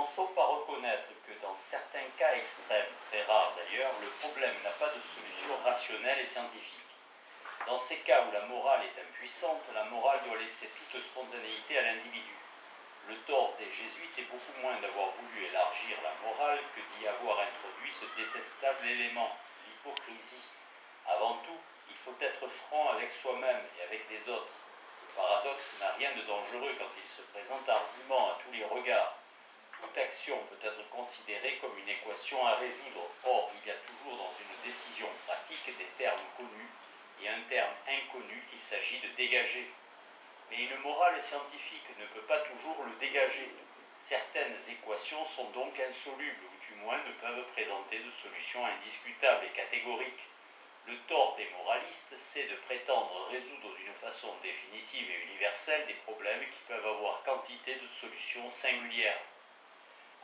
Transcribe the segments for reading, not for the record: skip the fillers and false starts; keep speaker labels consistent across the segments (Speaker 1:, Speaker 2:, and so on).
Speaker 1: commençons par reconnaître que dans certains cas extrêmes, très rares d'ailleurs, le problème n'a pas de solution rationnelle et scientifique. Dans ces cas où la morale est impuissante, la morale doit laisser toute spontanéité à l'individu. Le tort des jésuites est beaucoup moins d'avoir voulu élargir la morale que d'y avoir introduit ce détestable élément, l'hypocrisie. Avant tout, il faut être franc avec soi-même et avec les autres. Le paradoxe n'a rien de dangereux quand il se présente hardiment à tous les regards. Toute action peut être considérée comme une équation à résoudre. Or, il y a toujours dans une décision pratique des termes connus et un terme inconnu qu'il s'agit de dégager. Mais une morale scientifique ne peut pas toujours le dégager. Certaines équations sont donc insolubles, ou du moins ne peuvent présenter de solution indiscutable et catégorique. Le tort des moralistes, c'est de prétendre résoudre d'une façon définitive et universelle des problèmes qui peuvent avoir quantité de solutions singulières.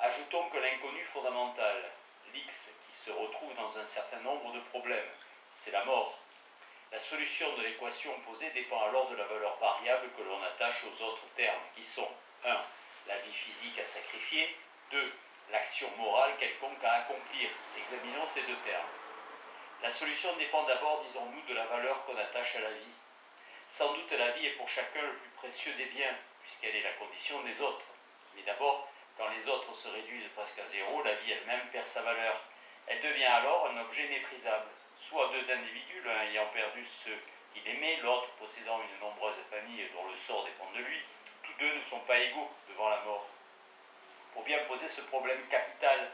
Speaker 1: Ajoutons que l'inconnu fondamental, l'X, qui se retrouve dans un certain nombre de problèmes, c'est la mort. La solution de l'équation posée dépend alors de la valeur variable que l'on attache aux autres termes, qui sont 1. La vie physique à sacrifier, 2. L'action morale quelconque à accomplir. Examinons ces deux termes. La solution dépend d'abord, disons-nous, de la valeur qu'on attache à la vie. Sans doute la vie est pour chacun le plus précieux des biens, puisqu'elle est la condition des autres. Mais d'abord, quand les autres se réduisent presque à zéro, la vie elle-même perd sa valeur. Elle devient alors un objet méprisable. Soit deux individus, l'un ayant perdu ce qu'il aimait, l'autre possédant une nombreuse famille dont le sort dépend de lui, tous deux ne sont pas égaux devant la mort. Pour bien poser ce problème capital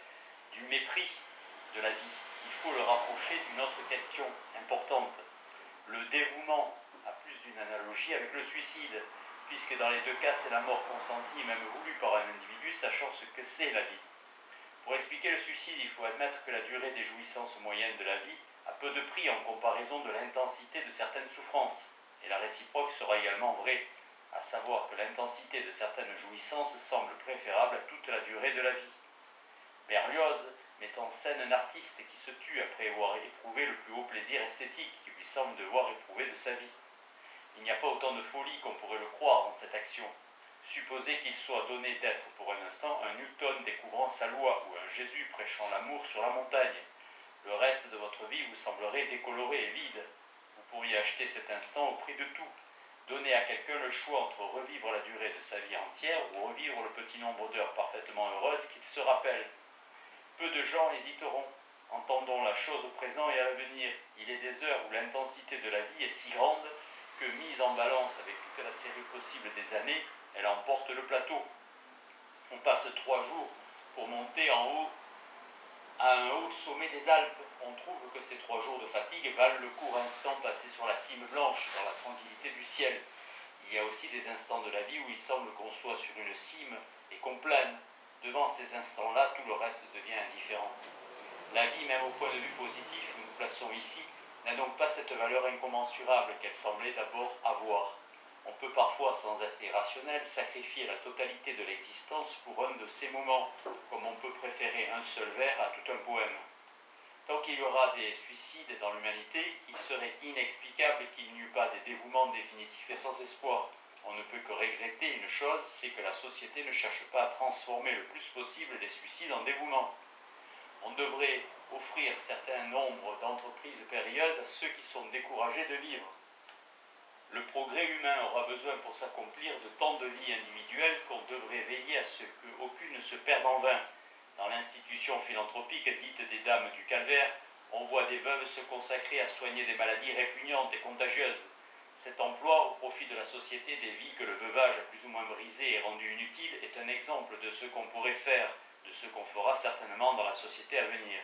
Speaker 1: du mépris de la vie, il faut le rapprocher d'une autre question importante. Le dévouement a plus d'une analogie avec le suicide, puisque dans les deux cas c'est la mort consentie et même voulue par un individu sachant ce que c'est la vie. Pour expliquer le suicide, il faut admettre que la durée des jouissances moyennes de la vie a peu de prix en comparaison de l'intensité de certaines souffrances, et la réciproque sera également vraie, à savoir que l'intensité de certaines jouissances semble préférable à toute la durée de la vie. Berlioz met en scène un artiste qui se tue après avoir éprouvé le plus haut plaisir esthétique qui lui semble devoir éprouver de sa vie. Il n'y a pas autant de folie qu'on pourrait le croire dans cette action. Supposez qu'il soit donné d'être pour un instant un Newton découvrant sa loi ou un Jésus prêchant l'amour sur la montagne. Le reste de votre vie vous semblerait décoloré et vide. Vous pourriez acheter cet instant au prix de tout. Donner à quelqu'un le choix entre revivre la durée de sa vie entière ou revivre le petit nombre d'heures parfaitement heureuses qu'il se rappelle. Peu de gens hésiteront. Entendons la chose au présent et à l'avenir. Il est des heures où l'intensité de la vie est si grande que, mise en balance avec toute la série possible des années, elle emporte le plateau. On passe 3 jours pour monter en haut à un haut sommet des Alpes. On trouve que ces 3 jours de fatigue valent le court instant passé sur la cime blanche, dans la tranquillité du ciel. Il y a aussi des instants de la vie où il semble qu'on soit sur une cime et qu'on plane. Devant ces instants-là, tout le reste devient indifférent. La vie, même au point de vue positif où nous plaçons ici, n'a donc pas cette valeur incommensurable qu'elle semblait d'abord avoir. On peut parfois, sans être irrationnel, sacrifier la totalité de l'existence pour un de ces moments, comme on peut préférer un seul vers à tout un poème. Tant qu'il y aura des suicides dans l'humanité, il serait inexplicable qu'il n'y eût pas des dévouements définitifs et sans espoir. On ne peut que regretter une chose, c'est que la société ne cherche pas à transformer le plus possible les suicides en dévouements. On devrait offrir un certain nombre d'entreprises périlleuses à ceux qui sont découragés de vivre. Le progrès humain aura besoin pour s'accomplir de tant de vies individuelles qu'on devrait veiller à ce qu'aucune ne se perde en vain. Dans l'institution philanthropique dite des Dames du Calvaire, on voit des veuves se consacrer à soigner des maladies répugnantes et contagieuses. Cet emploi au profit de la société des vies que le veuvage a plus ou moins brisées et rendues inutiles est un exemple de ce qu'on pourrait faire, de ce qu'on fera certainement dans la société à venir.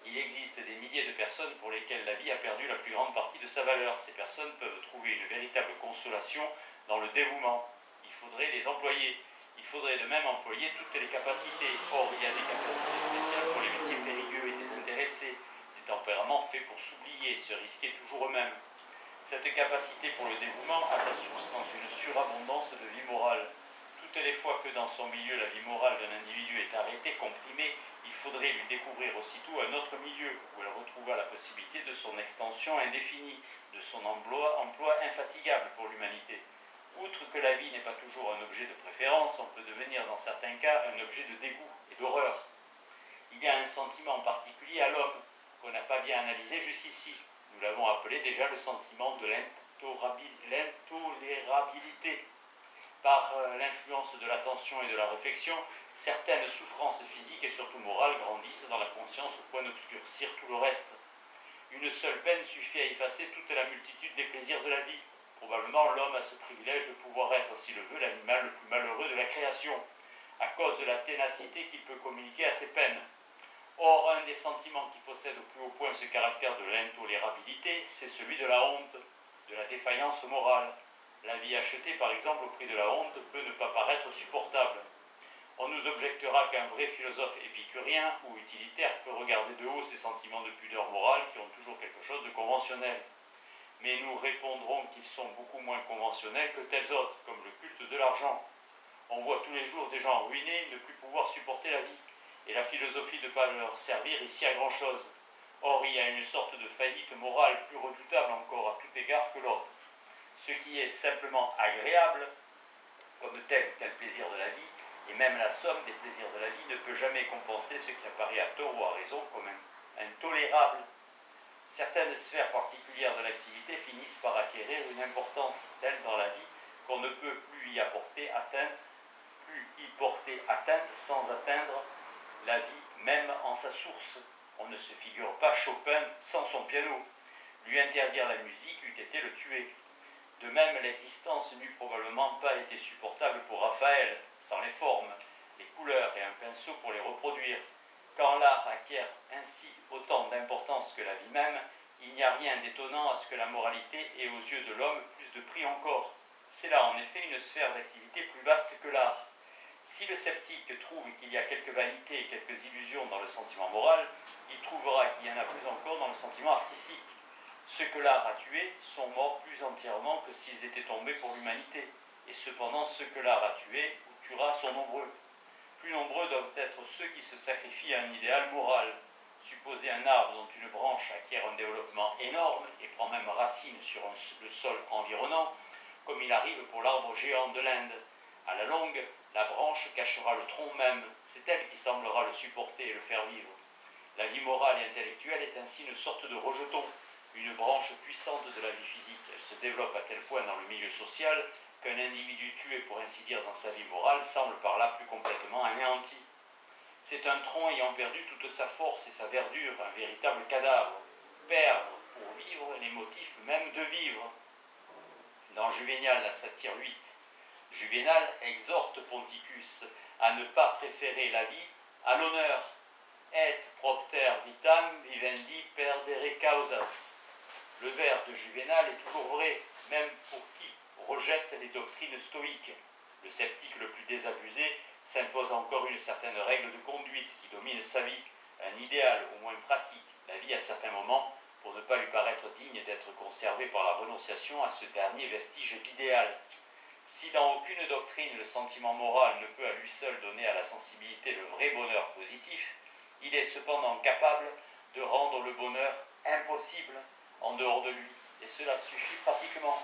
Speaker 1: Il existe des milliers de personnes pour lesquelles la vie a perdu la plus grande partie de sa valeur. Ces personnes peuvent trouver une véritable consolation dans le dévouement. Il faudrait les employer. Il faudrait de même employer toutes les capacités. Or, il y a des capacités spéciales pour les métiers périlleux et désintéressés, des tempéraments faits pour s'oublier et se risquer toujours eux-mêmes. Cette capacité pour le dévouement a sa source dans une surabondance de vie morale. Toutes les fois que dans son milieu la vie morale d'un individu est arrêtée, comprimée, il faudrait lui découvrir aussitôt un autre milieu où elle retrouvera la possibilité de son extension indéfinie, de son emploi infatigable pour l'humanité. Outre que la vie n'est pas toujours un objet de préférence, on peut devenir dans certains cas un objet de dégoût et d'horreur. Il y a un sentiment particulier à l'homme qu'on n'a pas bien analysé jusqu'ici. Nous l'avons appelé déjà le sentiment de l'intolérabilité. Par l'influence de l'attention et de la réflexion, certaines souffrances physiques et surtout morales grandissent dans la conscience au point d'obscurcir tout le reste. Une seule peine suffit à effacer toute la multitude des plaisirs de la vie. Probablement l'homme a ce privilège de pouvoir être, s'il le veut, l'animal le plus malheureux de la création, à cause de la ténacité qu'il peut communiquer à ses peines. Or, un des sentiments qui possède au plus haut point ce caractère de l'intolérabilité, c'est celui de la honte, de la défaillance morale. La vie achetée, par exemple, au prix de la honte, peut ne pas paraître supportable. On nous objectera qu'un vrai philosophe épicurien ou utilitaire peut regarder de haut ces sentiments de pudeur morale qui ont toujours quelque chose de conventionnel. Mais nous répondrons qu'ils sont beaucoup moins conventionnels que tels autres, comme le culte de l'argent. On voit tous les jours des gens ruinés ne plus pouvoir supporter la vie, et la philosophie ne pas leur servir ici à grand-chose. Or, il y a une sorte de faillite morale plus redoutable encore à tout égard que l'autre. Ce qui est simplement agréable, comme tel ou tel plaisir de la vie, et même la somme des plaisirs de la vie ne peut jamais compenser ce qui apparaît à tort ou à raison comme intolérable. Certaines sphères particulières de l'activité finissent par acquérir une importance telle dans la vie qu'on ne peut plus y porter atteinte sans atteindre la vie même en sa source. On ne se figure pas Chopin sans son piano. Lui interdire la musique eût été le tuer. De même, l'existence n'eût probablement pas été supportable pour Raphaël, sans les formes, les couleurs et un pinceau pour les reproduire. Quand l'art acquiert ainsi autant d'importance que la vie même, il n'y a rien d'étonnant à ce que la moralité ait aux yeux de l'homme plus de prix encore. C'est là en effet une sphère d'activité plus vaste que l'art. Si le sceptique trouve qu'il y a quelques vanités et quelques illusions dans le sentiment moral, il trouvera qu'il y en a plus encore dans le sentiment artistique. Ceux que l'art a tués sont morts plus entièrement que s'ils étaient tombés pour l'humanité. Et cependant, ceux que l'art a tués ou tuera sont nombreux. Plus nombreux doivent être ceux qui se sacrifient à un idéal moral. Supposez un arbre dont une branche acquiert un développement énorme et prend même racine sur le sol environnant, comme il arrive pour l'arbre géant de l'Inde. À la longue, la branche cachera le tronc même, c'est elle qui semblera le supporter et le faire vivre. La vie morale et intellectuelle est ainsi une sorte de rejeton, une branche puissante de la vie physique. Elle se développe à tel point dans le milieu social qu'un individu tué, pour ainsi dire, dans sa vie morale, semble par là plus complètement anéanti. C'est un tronc ayant perdu toute sa force et sa verdure, un véritable cadavre. Perdre, pour vivre, les motifs même de vivre. Dans Juvénal, la satire 8, Juvénal exhorte Ponticus à ne pas préférer la vie à l'honneur. Et propter vitam vivendi perdere causas. Le vers de Juvénal est toujours vrai, même pour qui rejette les doctrines stoïques. Le sceptique le plus désabusé s'impose encore une certaine règle de conduite qui domine sa vie, un idéal au moins pratique, la vie à certains moments, pour ne pas lui paraître digne d'être conservée par la renonciation à ce dernier vestige d'idéal. Si dans aucune doctrine le sentiment moral ne peut à lui seul donner à la sensibilité le vrai bonheur positif, il est cependant capable de rendre le bonheur impossible en dehors de lui, et cela suffit pratiquement.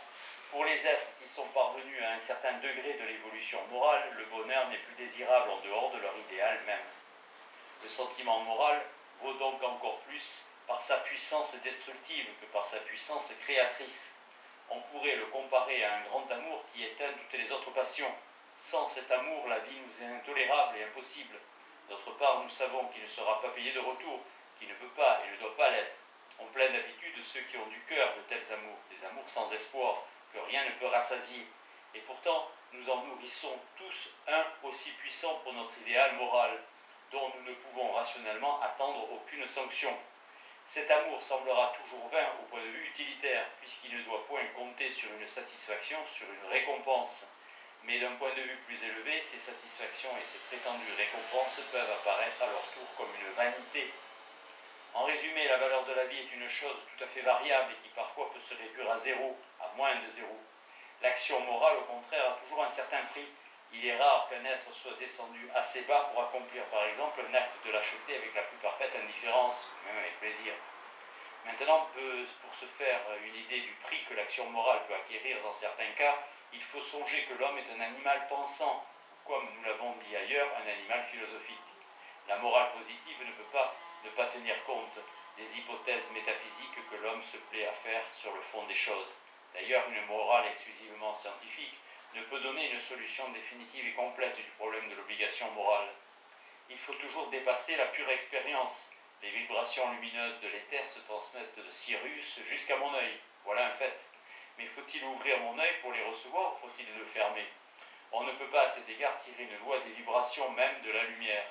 Speaker 1: Pour les êtres qui sont parvenus à un certain degré de l'évolution morale, le bonheur n'est plus désirable en dehors de leur idéal même. Le sentiment moral vaut donc encore plus par sa puissance destructive que par sa puissance créatrice. On pourrait le comparer à un grand amour qui éteint toutes les autres passions. Sans cet amour, la vie nous est intolérable et impossible. D'autre part, nous savons qu'il ne sera pas payé de retour, qu'il ne peut pas et ne doit pas l'être. On plaint d'habitude ceux qui ont du cœur de tels amours, des amours sans espoir, que rien ne peut rassasier. Et pourtant, nous en nourrissons tous un aussi puissant pour notre idéal moral, dont nous ne pouvons rationnellement attendre aucune sanction. Cet amour semblera toujours vain au point de vue utilitaire, puisqu'il ne doit point compter sur une satisfaction, sur une récompense. Mais d'un point de vue plus élevé, ces satisfactions et ces prétendues récompenses peuvent apparaître à leur tour comme une vanité. En résumé, la valeur de la vie est une chose tout à fait variable et qui parfois peut se réduire à zéro, à moins de zéro. L'action morale, au contraire, a toujours un certain prix. Il est rare qu'un être soit descendu assez bas pour accomplir, par exemple, un acte de lâcheté avec la plus parfaite indifférence, même avec plaisir. Maintenant, pour se faire une idée du prix que l'action morale peut acquérir dans certains cas, Il faut songer que l'homme est un animal pensant, comme nous l'avons dit ailleurs, un animal philosophique. La morale positive ne peut pas ne pas tenir compte des hypothèses métaphysiques que l'homme se plaît à faire sur le fond des choses. D'ailleurs, une morale exclusivement scientifique ne peut donner une solution définitive et complète du problème de l'obligation morale. Il faut toujours dépasser la pure expérience. Les vibrations lumineuses de l'éther se transmettent de Sirius jusqu'à mon œil. Voilà un fait. Mais faut-il ouvrir mon œil pour les recevoir ou faut-il le fermer? On ne peut pas à cet égard tirer une loi des vibrations même de la lumière.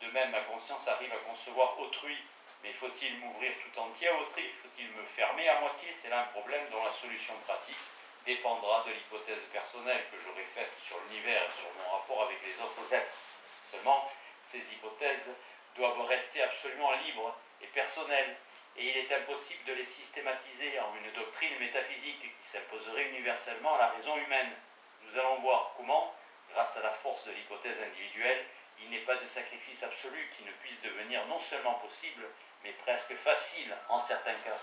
Speaker 1: De même, ma conscience arrive à concevoir autrui. Mais faut-il m'ouvrir tout entier à autrui? Faut-il me fermer à moitié? C'est là un problème dont la solution pratique dépendra de l'hypothèse personnelle que j'aurai faite sur l'univers et sur mon rapport avec les autres êtres. Seulement, ces hypothèses doivent rester absolument libres et personnelles, et il est impossible de les systématiser en une doctrine métaphysique qui s'imposerait universellement à la raison humaine. Nous allons voir comment, grâce à la force de l'hypothèse individuelle, il n'est pas de sacrifice absolu qui ne puisse devenir non seulement possible, mais presque facile en certains cas.